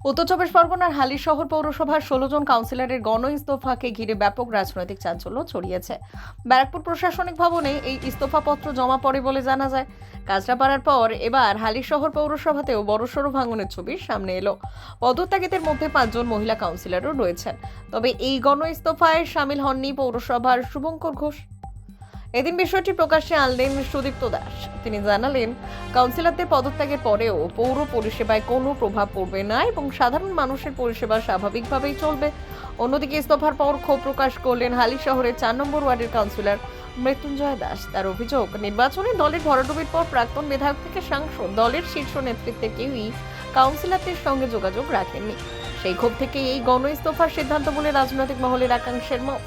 উত্তর চব্বিশ পরগনার হালিশহর পৌরসভার ১৬ জন কাউন্সিলরের গণ ইস্তফাকে ঘিরে ব্যাপক রাজনৈতিক চাঞ্চল্য ছড়িয়েছে। ব্যারাকপুর প্রশাসনিক ভবনে এই ইস্তফাপত্র জমা পড়ে বলে জানা যায়। কাজরাপাড়ার পর এবার হালিশহর পৌরসভাতেও বড়সড় ভাঙনের ছবি সামনে এলো। পদত্যাগীদের মধ্যে ৫ জন মহিলা কাউন্সিলরও রয়েছেন। তবে এই গণ ইস্তফায় সামিল হননি পৌরসভার শুভঙ্কর ঘোষ। এদিন বিষয়টি প্রকাশ্যে আনলেন সুদীপ্ত দাস। তিনি জানালেন, কাউন্সিলরদের পদত্যাগের পরেও পৌর পরিষেবায় কোনো প্রভাব পড়বে না এবং সাধারণ মানুষের পরিষেবা স্বাভাবিকভাবেই চলবে। অন্যদিকে ইস্তফার পর ক্ষোভ প্রকাশ করলেন হালি শহরের ৪ নম্বর ওয়ার্ডের কাউন্সিলর মৃত্যুঞ্জয় দাস। তার অভিযোগ, নির্বাচনে দলের ভরাডুবির পর প্রাক্তন বিধায়ক থেকে সাংসদ দলের শীর্ষ নেতৃত্বের কেউই কাউন্সিলরদের সঙ্গে যোগাযোগ রাখেননি। সেই ক্ষোভ থেকে এই গণ ইস্তফার সিদ্ধান্ত বলে রাজনৈতিক মহলের একাংশের মত।